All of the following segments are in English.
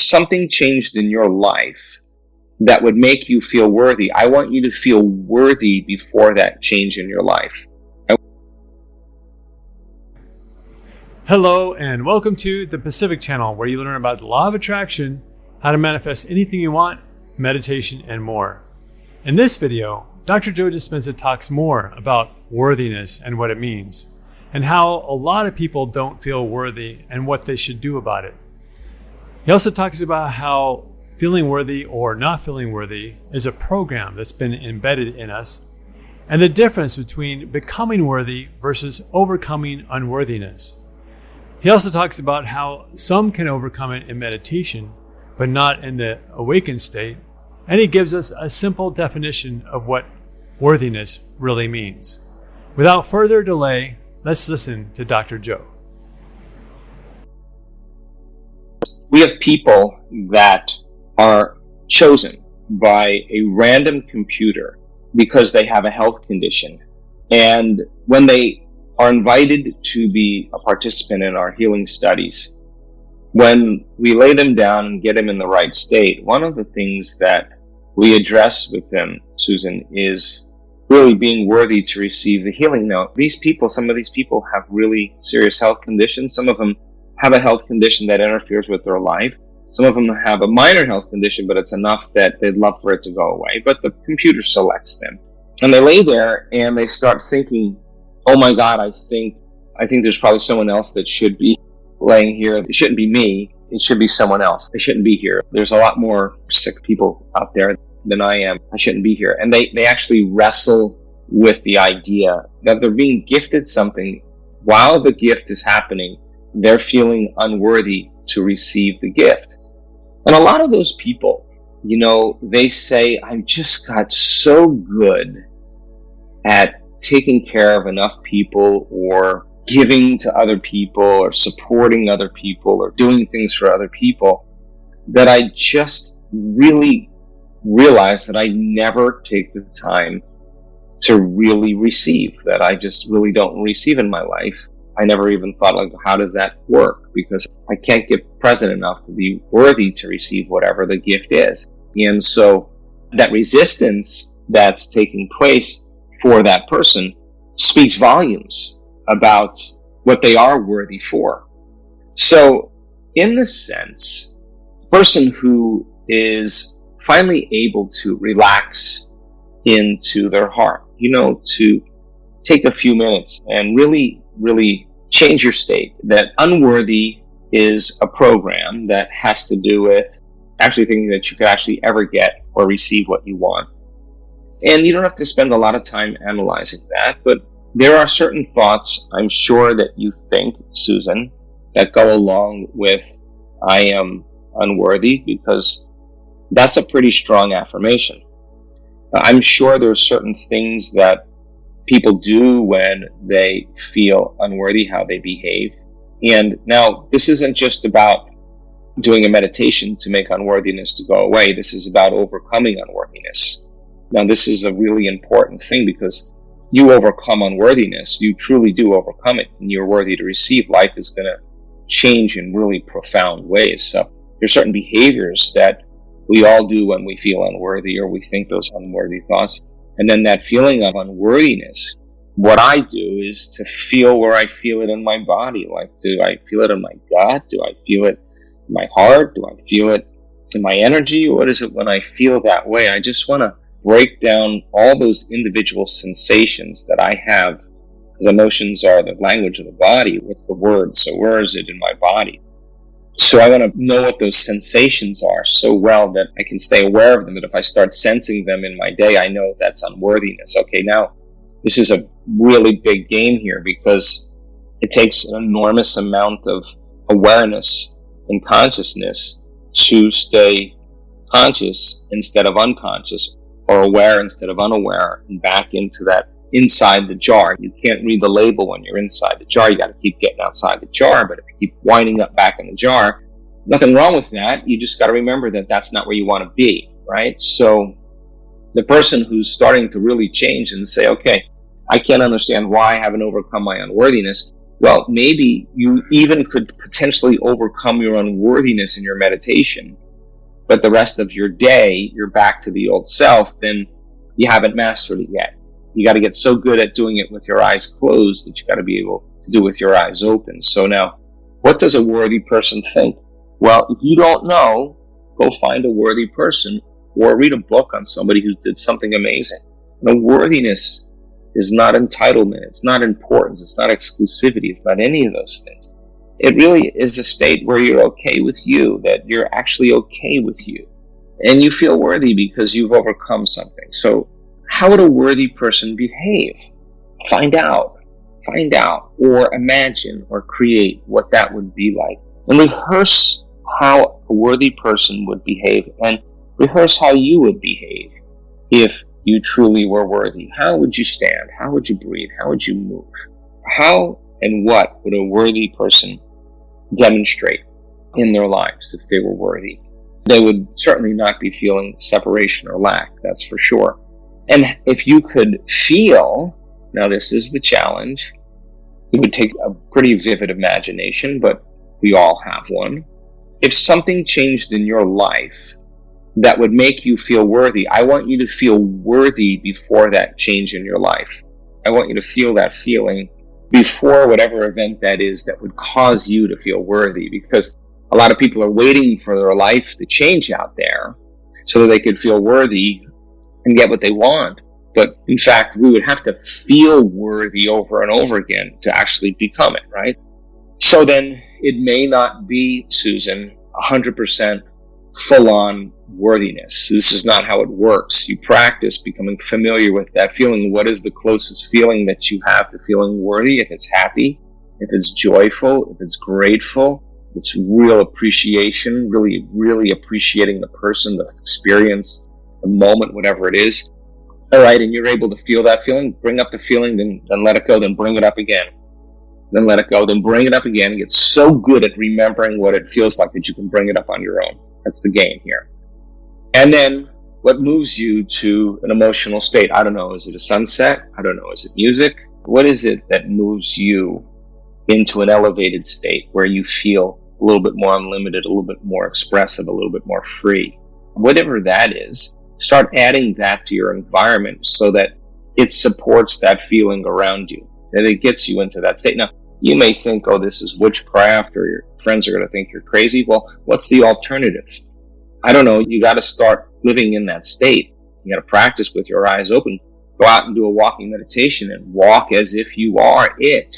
something changed in your life that would make you feel worthy, I want you to feel worthy before that change in your life. Hello and welcome to the Pacific Channel, where you learn about the law of attraction, how to manifest anything you want, meditation, and more. In this video, Dr. Joe Dispenza talks more about worthiness and what it means, and how a lot of people don't feel worthy and what they should do about it. He also talks about how feeling worthy or not feeling worthy is a program that's been embedded in us, and the difference between becoming worthy versus overcoming unworthiness. He also talks about how some can overcome it in meditation, but not in the awakened state. And he gives us a simple definition of what worthiness really means. Without further delay, let's listen to Dr. Joe. We have people that are chosen by a random computer because they have a health condition. And when they are invited to be a participant in our healing studies, when we lay them down and get them in the right state, one of the things that we address with them, Susan, is really being worthy to receive the healing. Now, some of these people have really serious health conditions. Some of them have a health condition that interferes with their life. Some of them have a minor health condition, but it's enough that they'd love for it to go away. But the computer selects them. And they lay there and they start thinking, oh my God, I think there's probably someone else that should be laying here. It shouldn't be me. It should be someone else. They shouldn't be here. There's a lot more sick people out there than I am. I shouldn't be here. And they actually wrestle with the idea that they're being gifted something. While the gift is happening, they're feeling unworthy to receive the gift. And a lot of those people, they say, I just got so good at taking care of enough people, or giving to other people, or supporting other people, or doing things for other people, that I just really realize that I never take the time to really receive, that I just really don't receive in my life. I never even thought, how does that work? Because I can't get present enough to be worthy to receive whatever the gift is. And so that resistance that's taking place for that person speaks volumes about what they are worthy for. So in this sense, the person who is finally able to relax into their heart, to take a few minutes and really change your state, that unworthy is a program that has to do with actually thinking that you could actually ever get or receive what you want. And you don't have to spend a lot of time analyzing that, but there are certain thoughts, I'm sure, that you think, Susan, that go along with I am unworthy, because that's a pretty strong affirmation. I'm sure there are certain things that people do when they feel unworthy, how they behave. And now, this isn't just about doing a meditation to make unworthiness to go away. This is about overcoming unworthiness. Now, this is a really important thing, because you overcome unworthiness. You truly do overcome it, and you're worthy to receive. Life is going to change in really profound ways. So there's certain behaviors that we all do when we feel unworthy, or we think those unworthy thoughts. And then that feeling of unworthiness, what I do is to feel where I feel it in my body. Do I feel it in my gut? Do I feel it in my heart? Do I feel it in my energy? What is it when I feel that way? I just want to break down all those individual sensations that I have, because emotions are the language of the body. What's the word? So where is it in my body? So I want to know what those sensations are so well that I can stay aware of them, that if I start sensing them in my day, I know that's unworthiness. Okay, now this is a really big game here, because it takes an enormous amount of awareness and consciousness to stay conscious instead of unconscious, or aware instead of unaware, and back into that inside the jar. You can't read the label when you're inside the jar. You got to keep getting outside the jar. But if you keep winding up back in the jar, nothing wrong with that. You just got to remember that that's not where you want to be, right? So the person who's starting to really change and say, okay, I can't understand why I haven't overcome my unworthiness. Well, maybe you even could potentially overcome your unworthiness in your meditation, but the rest of your day, you're back to the old self, then you haven't mastered it yet. You got to get so good at doing it with your eyes closed that you got to be able to do it with your eyes open. So now, what does a worthy person think? Well, if you don't know, go find a worthy person or read a book on somebody who did something amazing. And worthiness is not entitlement. It's not importance. It's not exclusivity. It's not any of those things. It really is a state where you're okay with you, that you're actually okay with you. And you feel worthy because you've overcome something. So how would a worthy person behave? Find out, or imagine or create what that would be like. And rehearse how a worthy person would behave, and rehearse how you would behave if you truly were worthy. How would you stand? How would you breathe? How would you move? How and what would a worthy person demonstrate in their lives if they were worthy? They would certainly not be feeling separation or lack, that's for sure. And if you could feel, now this is the challenge, it would take a pretty vivid imagination, but we all have one. If something changed in your life that would make you feel worthy, I want you to feel worthy before that change in your life. I want you to feel that feeling before whatever event that is that would cause you to feel worthy, because a lot of people are waiting for their life to change out there so that they could feel worthy and get what they want. But in fact, we would have to feel worthy over and over again to actually become it, right? So then it may not be, Susan, 100% full-on worthiness. This is not how it works. You practice becoming familiar with that feeling. What is the closest feeling that you have to feeling worthy? If it's happy, if it's joyful, if it's grateful, if it's real appreciation, really appreciating the person, the experience, the moment, whatever it is. All right, and you're able to feel that feeling, bring up the feeling, then let it go, then bring it up again. Then let it go, then bring it up again, and get so good at remembering what it feels like that you can bring it up on your own. That's the game here. And then what moves you to an emotional state? I don't know, is it a sunset? I don't know, is it music? What is it that moves you into an elevated state where you feel a little bit more unlimited, a little bit more expressive, a little bit more free? Whatever that is, start adding that to your environment so that it supports that feeling around you, that it gets you into that state. Now, you may think, oh, this is witchcraft, or your friends are going to think you're crazy. Well, what's the alternative? I don't know. You got to start living in that state. You got to practice with your eyes open. Go out and do a walking meditation and walk as if you are it,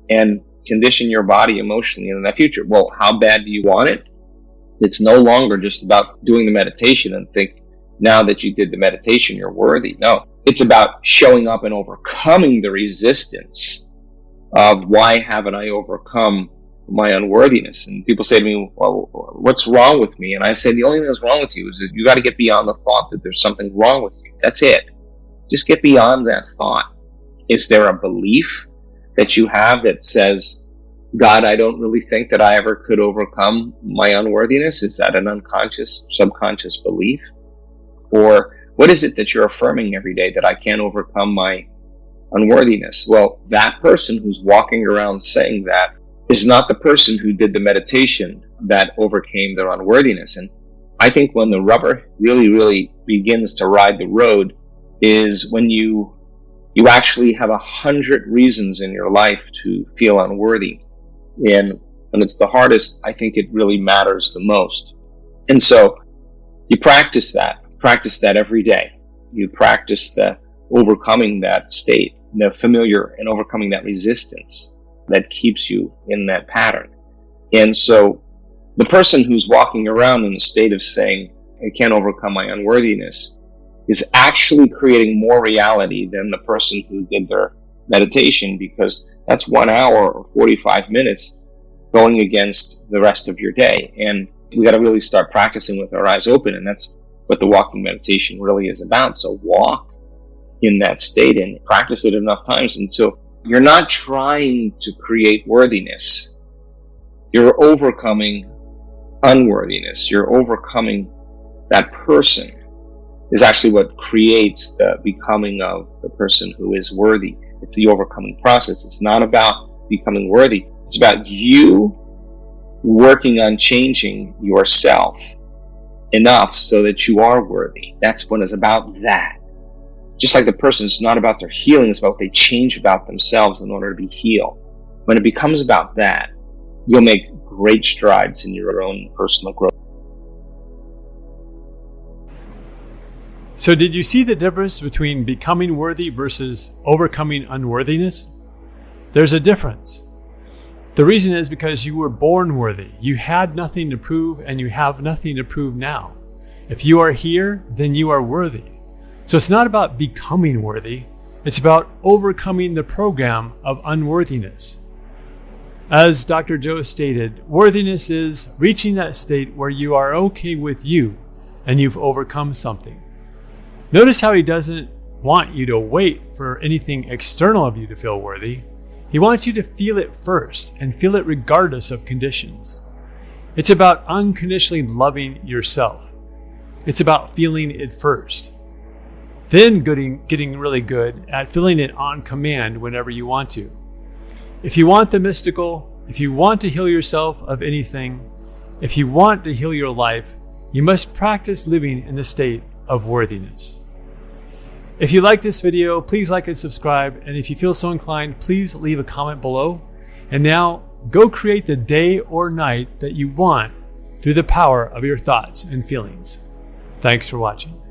and condition your body emotionally in that future. Well, how bad do you want it? It's no longer just about doing the meditation and think, now that you did the meditation, you're worthy. No, it's about showing up and overcoming the resistance of why haven't I overcome my unworthiness? And people say to me, well, what's wrong with me? And I say, the only thing that's wrong with you is that you got to get beyond the thought that there's something wrong with you. That's it. Just get beyond that thought. Is there a belief that you have that says, God, I don't really think that I ever could overcome my unworthiness? Is that an unconscious, subconscious belief? Or what is it that you're affirming every day, that I can't overcome my unworthiness? Well, that person who's walking around saying that is not the person who did the meditation that overcame their unworthiness. And I think when the rubber really begins to ride the road is when you actually have 100 reasons in your life to feel unworthy. And when it's the hardest, I think it really matters the most. And so you practice that every day. You practice the overcoming that state, the familiar, and overcoming that resistance that keeps you in that pattern. And so the person who's walking around in a state of saying, I can't overcome my unworthiness, is actually creating more reality than the person who did their meditation, because that's 1 hour or 45 minutes going against the rest of your day. And we got to really start practicing with our eyes open, and that's what the walking meditation really is about. So walk in that state and practice it enough times until you're not trying to create worthiness. You're overcoming unworthiness. You're overcoming that person is actually what creates the becoming of the person who is worthy. It's the overcoming process. It's not about becoming worthy. It's about you working on changing yourself enough so that you are worthy. That's when it's about that. Just like the person, it's not about their healing, it's about what they change about themselves in order to be healed. When it becomes about that, you'll make great strides in your own personal growth. So did you see the difference between becoming worthy versus overcoming unworthiness? There's a difference. The reason is because you were born worthy. You had nothing to prove, and you have nothing to prove now. If you are here, then you are worthy. So it's not about becoming worthy. It's about overcoming the program of unworthiness. As Dr. Joe stated, worthiness is reaching that state where you are okay with you and you've overcome something. Notice how he doesn't want you to wait for anything external of you to feel worthy. He wants you to feel it first and feel it regardless of conditions. It's about unconditionally loving yourself. It's about feeling it first. Then getting really good at feeling it on command whenever you want to. If you want the mystical, if you want to heal yourself of anything, if you want to heal your life, you must practice living in the state of worthiness. If you like this video, please like and subscribe. And if you feel so inclined, please leave a comment below. And now go create the day or night that you want through the power of your thoughts and feelings. Thanks for watching.